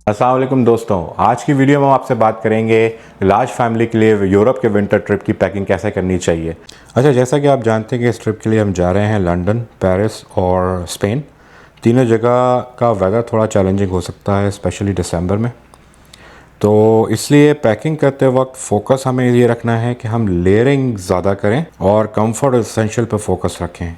अस्सलाम वालेकुम दोस्तों, आज की वीडियो में हम आपसे बात करेंगे लार्ज फैमिली के लिए यूरोप के विंटर ट्रिप की पैकिंग कैसे करनी चाहिए। अच्छा, जैसा कि आप जानते हैं कि इस ट्रिप के लिए हम जा रहे हैं लंदन, पेरिस और स्पेन। तीनों जगह का वेदर थोड़ा चैलेंजिंग हो सकता है, स्पेशली दिसंबर में। तो इसलिए पैकिंग करते वक्त फ़ोकस हमें ये रखना है कि हम लेयरिंग ज़्यादा करें और कंफर्ट एसेंशियल पर फोकस रखें।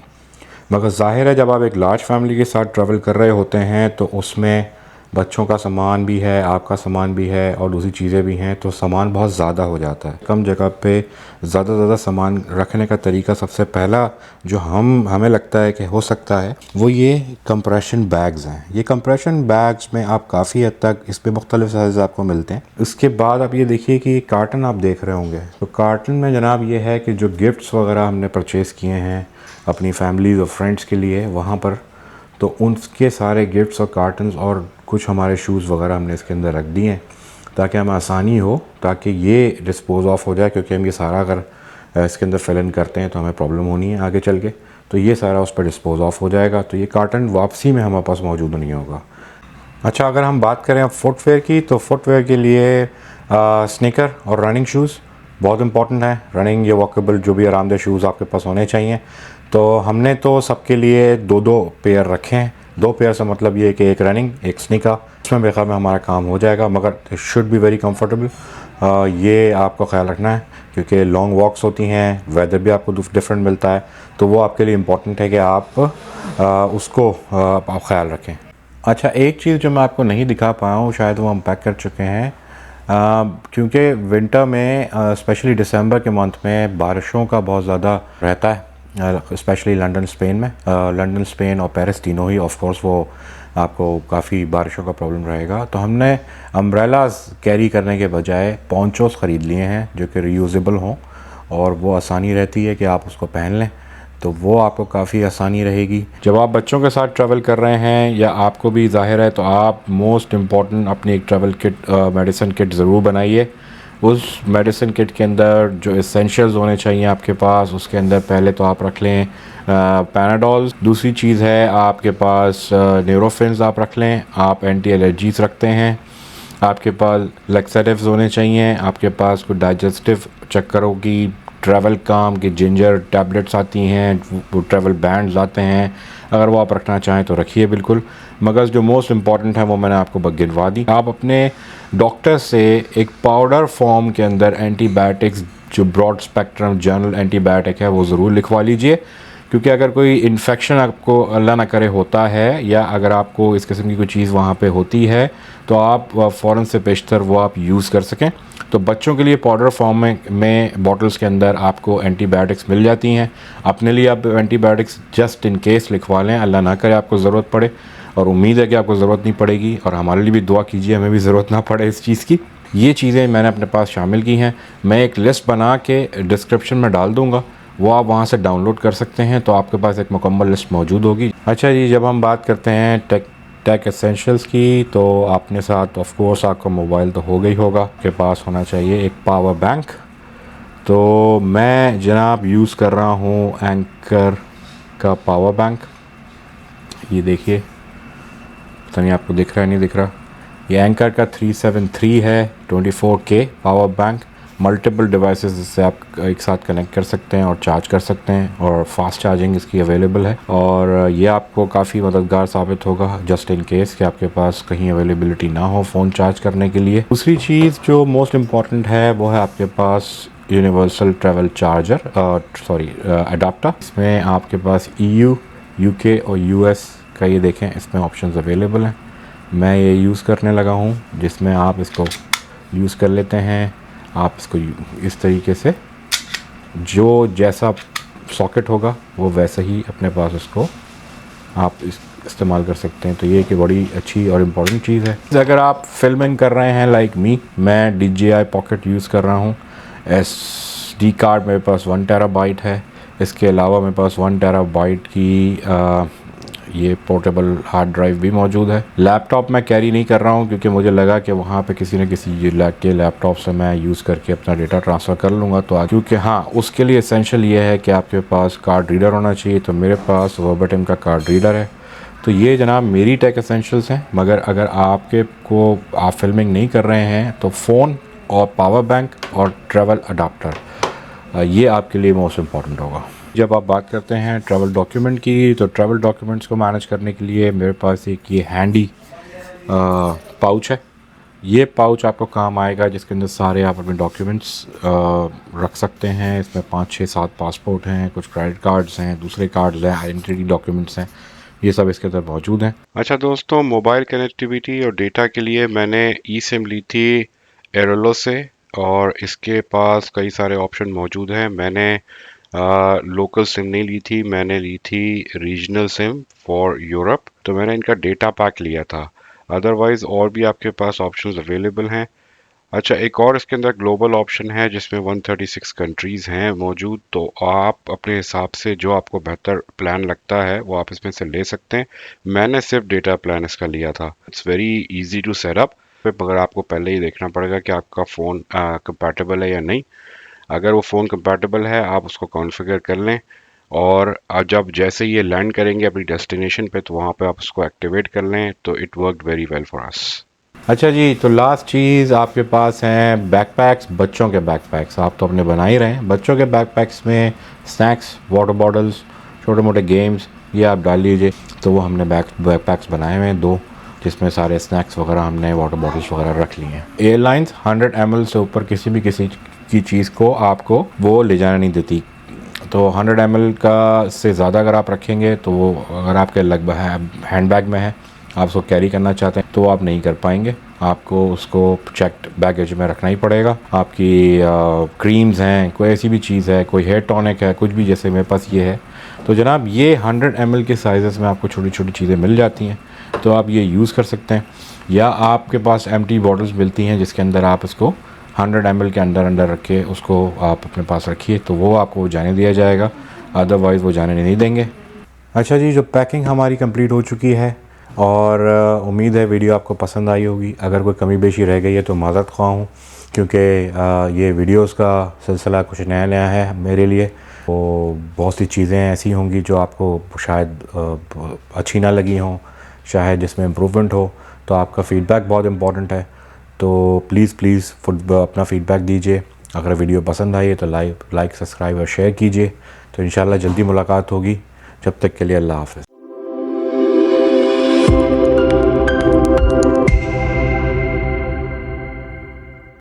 मगर ज़ाहिर है, जब आप एक लार्ज फैमिली के साथ ट्रैवल कर रहे होते हैं तो उसमें बच्चों का सामान भी है, आपका सामान भी है और दूसरी चीज़ें भी हैं, तो सामान बहुत ज़्यादा हो जाता है। कम जगह पे ज़्यादा ज़्यादा सामान रखने का तरीका सबसे पहला जो हमें लगता है कि हो सकता है वो ये कंप्रेशन बैग्स हैं। ये कंप्रेशन बैग्स में आप काफ़ी हद तक इस पर मुख्तलिफ साइज़ आपको मिलते हैं। उसके बाद आप ये देखिए कि कार्टन आप देख रहे होंगे, तो कार्टन में जनाब ये है कि जो गिफ्ट्स वगैरह हमने परचेज़ किए हैं अपनी फैमिलीज़ और फ्रेंड्स के लिए वहाँ पर, तो उनके सारे गिफ्ट्स और कार्टन्स और कुछ हमारे शूज़ वगैरह हमने इसके अंदर रख दिए हैं ताकि हमें आसानी हो, ताकि ये डिस्पोज़ ऑफ हो जाए, क्योंकि हम ये सारा अगर इसके अंदर फिल इन करते हैं तो हमें प्रॉब्लम होनी है आगे चल के। तो ये सारा उस पर डिस्पोज़ ऑफ हो जाएगा, तो ये कार्टन वापसी में हमारे पास मौजूद नहीं होगा। अच्छा, अगर हम बात करें अब फुटवेयर की, तो फुटवेयर के लिए स्नीकर और रनिंग शूज़ बहुत इंपॉर्टेंट है। रनिंग या वॉकेबल जो भी आरामदेह शूज़ आपके पास होने चाहिए। तो हमने तो सबके लिए दो दो पेयर रखे हैं। दो पेयर से मतलब ये है कि एक रनिंग एक स्नीकर, इसमें मेरे ख्याल में हमारा काम हो जाएगा, मगर it should be very comfortable. ये आपको ख्याल रखना है क्योंकि लॉन्ग वॉक्स होती हैं, वेदर भी आपको डिफरेंट मिलता है, तो वो आपके लिए इम्पॉर्टेंट है कि आप उसको आप ख्याल रखें। अच्छा, एक चीज़ जो मैं आपको नहीं दिखा पाया हूँ, शायद वो हम पैक कर चुके हैं, क्योंकि विंटर में स्पेशली दिसंबर के मंथ में बारिशों का बहुत ज़्यादा रहता है, स्पेशली लंदन स्पेन में। लंदन स्पेन और पेरिस तीनों ही ऑफ कोर्स वो आपको काफ़ी बारिशों का प्रॉब्लम रहेगा। तो हमने अम्ब्रेलाज कैरी करने के बजाय पोंचोस ख़रीद लिए हैं जो कि रीयूजेबल हों और वो आसानी रहती है कि आप उसको पहन लें, तो वो आपको काफ़ी आसानी रहेगी जब आप बच्चों के साथ ट्रैवल कर रहे हैं, या आपको भी ज़ाहिर है, तो आप मोस्ट इम्पॉर्टेंट अपनी एक ट्रैवल किट, मेडिसिन किट ज़रूर बनाइए। उस मेडिसिन किट के अंदर जो एसेंशियल्स होने चाहिए आपके पास, उसके अंदर पहले तो आप रख लें पैनाडोल। दूसरी चीज़ है आपके पास न्यूरोफिन्स आप रख लें। आप एंटी एलर्जीज रखते हैं, आपके पास लैक्सेटिव्स होने चाहिए, आपके पास कुछ डाइजेस्टिव चक्करों की ट्रैवल काम की जिंजर टैबलेट्स आती हैं, वो ट्रैवल बैंड्स आते हैं, अगर वो आप रखना चाहें तो रखिए बिल्कुल। मगर जो मोस्ट इम्पॉर्टेंट है वो मैंने आपको गिनवा दी। आप अपने डॉक्टर से एक पाउडर फॉर्म के अंदर एंटीबायोटिक्स, जो ब्रॉड स्पेक्ट्रम जनरल एंटीबायोटिक है, वो ज़रूर लिखवा लीजिए, क्योंकि अगर कोई इन्फेक्शन आपको अल्लाह ना करे होता है, या अगर आपको इस किस्म की कोई चीज़ वहाँ पे होती है, तो आप फ़ौरन से पेशतर वो आप यूज़ कर सकें। तो बच्चों के लिए पाउडर फॉर्म में बॉटल्स के अंदर आपको एंटीबायोटिक्स मिल जाती हैं। अपने लिए आप एंटीबायोटिक्स जस्ट इन केस लिखवा लें, अल्लाह ना करे आपको ज़रूरत पड़े, और उम्मीद है कि आपको ज़रूरत नहीं पड़ेगी, और हमारे लिए भी दुआ कीजिए हमें भी ज़रूरत ना पड़े इस चीज़ की। ये चीज़ें मैंने अपने पास शामिल की हैं। मैं एक लिस्ट बना के डिस्क्रिप्शन में डाल दूँगा, वो आप वहाँ से डाउनलोड कर सकते हैं, तो आपके पास एक मुकम्मल लिस्ट मौजूद होगी। अच्छा जी, जब हम बात करते हैं टेक एसेंशियल्स की, तो आपने साथ ऑफ कोर्स आपका मोबाइल तो हो गई होगा, आपके पास होना चाहिए एक पावर बैंक। तो मैं जनाब यूज़ कर रहा हूँ एंकर का पावर बैंक। ये देखिए, पता नहीं आपको दिख रहा है नहीं दिख रहा, ये एंकर का 373 है 24K power bank. Multiple devices से आप एक साथ कनेक्ट कर सकते हैं और चार्ज कर सकते हैं, और फास्ट चार्जिंग इसकी अवेलेबल है, और ये आपको काफ़ी मददगार साबित होगा जस्ट इन केस कि आपके पास कहीं अवेलेबिलिटी ना हो फ़ोन चार्ज करने के लिए। दूसरी चीज़ जो मोस्ट इम्पॉर्टेंट है वो है आपके पास यूनिवर्सल ट्रैवल चार्जर, अडाप्टर। इसमें आपके पास EU, UK और US का, ये देखें इसमें ऑप्शंस अवेलेबल हैं। मैं ये यूज़ करने लगा हूँ, जिसमें आप इसको यूज़ कर लेते हैं। आप इसको इस तरीके से, जो जैसा सॉकेट होगा वो वैसे ही अपने पास इसको आप इस्तेमाल कर सकते हैं। तो ये कि बड़ी अच्छी और इम्पॉर्टेंट चीज़ है। अगर आप फिल्मिंग कर रहे हैं लाइक मी, मैं DJI पॉकेट यूज़ कर रहा हूँ। SD कार्ड मेरे पास 1 टेराबाइट है। इसके अलावा मेरे पास 1 टेराबाइट की ये पोर्टेबल हार्ड ड्राइव भी मौजूद है। लैपटॉप मैं कैरी नहीं कर रहा हूँ, क्योंकि मुझे लगा कि वहाँ पे किसी न किसी के लैपटॉप से मैं यूज़ करके अपना डेटा ट्रांसफ़र कर लूँगा। तो क्योंकि हाँ, उसके लिए एसेंशियल ये है कि आपके पास कार्ड रीडर होना चाहिए, तो मेरे पास वर्बटिम का कार्ड रीडर है, तो ये जनाब मेरी टेक एसेंशियल्स हैं, मगर अगर आप फिल्मिंग नहीं कर रहे हैं तो फ़ोन और पावर बैंक और ट्रैवल अडाप्टर ये आपके लिए मोस्ट इम्पॉर्टेंट होगा। जब आप बात करते हैं ट्रैवल डॉक्यूमेंट की, तो ट्रैवल डॉक्यूमेंट्स को मैनेज करने के लिए मेरे पास एक ये हैंडी पाउच है। ये पाउच आपको काम आएगा, जिसके अंदर सारे आप अपने डॉक्यूमेंट्स रख सकते हैं। इसमें 5 6 7 पासपोर्ट हैं, कुछ क्रेडिट कार्ड्स हैं, दूसरे कार्ड्स हैं, आइडेंटिटी डॉक्यूमेंट्स हैं, ये सब इसके अंदर मौजूद हैं। अच्छा दोस्तों, मोबाइल कनेक्टिविटी और डेटा के लिए मैंने ई सिम ली थी एरोलो से, और इसके पास कई सारे ऑप्शन मौजूद हैं। मैंने लोकल सिम नहीं ली थी, मैंने ली थी रीजनल सिम फॉर यूरोप। तो मैंने इनका डेटा पैक लिया था। अदरवाइज़ और भी आपके पास ऑप्शंस अवेलेबल हैं। अच्छा, एक और इसके अंदर ग्लोबल ऑप्शन है जिसमें 136 कंट्रीज़ हैं मौजूद। तो आप अपने हिसाब से जो आपको बेहतर प्लान लगता है वो आप इसमें से ले सकते हैं। मैंने सिर्फ डेटा प्लान इसका लिया था। It's very easy to set up, मगर आपको पहले ही देखना पड़ेगा कि आपका फ़ोन कंपैटिबल है या नहीं। अगर वो फ़ोन कंपैटिबल है आप उसको कॉन्फ़िगर कर लें, और जब जैसे ये लैंड करेंगे अपनी डेस्टिनेशन पे तो वहाँ पे आप उसको एक्टिवेट कर लें। तो it worked very well for us. अच्छा जी, तो लास्ट चीज़ आपके पास हैं बैकपैक्स, बच्चों के बैकपैक्स। आप तो अपने बना ही रहे हैं। बच्चों के बैकपैक्स में स्नैक्स, वाटर बॉटल्स, छोटे मोटे गेम्स ये आप डाल लीजिए। तो वो हमने बैकपैक्स बनाए हुए हैं 2, जिसमें सारे स्नैक्स वगैरह हमने वाटर बॉटल्स वगैरह रख लिए हैं। एयरलाइंस 100 ml से ऊपर किसी की चीज़ को आपको वो ले जाना नहीं देती। तो 100 ml का से ज़्यादा अगर आप रखेंगे तो वो अगर आपके हैंड बैग में है, आप उसको कैरी करना चाहते हैं तो आप नहीं कर पाएंगे। आपको उसको चेक्ड बैगेज में रखना ही पड़ेगा। आपकी क्रीम्स हैं, कोई ऐसी भी चीज़ है, कोई हेयर टॉनिक है, कुछ भी, जैसे मेरे पास ये है। तो जनाब ये 100 ml के साइज़ में आपको छोटी छोटी चीज़ें मिल जाती हैं, तो आप ये यूज़ कर सकते हैं। या आपके पास एम्प्टी बॉटल्स मिलती हैं जिसके अंदर आप इसको 100 ml के अंदर रख के उसको आप अपने पास रखिए, तो वो आपको जाने दिया जाएगा, अदरवाइज़ वो जाने नहीं देंगे। अच्छा जी, जो पैकिंग हमारी कंप्लीट हो चुकी है, और उम्मीद है वीडियो आपको पसंद आई होगी। अगर कोई कमी बेशी रह गई है तो माज़रत ख़्वाह हूँ, क्योंकि ये वीडियोस का सिलसिला कुछ नया नया है मेरे लिए। तो बहुत सी चीज़ें ऐसी होंगी जो आपको शायद अच्छी ना लगी हों, शायद जिसमें इम्प्रूवमेंट हो। तो आपका फ़ीडबैक बहुत इम्पॉर्टेंट है। तो प्लीज़ अपना फ़ीडबैक दीजिए। अगर वीडियो पसंद आई है तो लाइक, सब्सक्राइब और शेयर कीजिए। तो इंशाल्लाह जल्दी मुलाकात होगी। जब तक के लिए अल्लाह हाफ़िज़।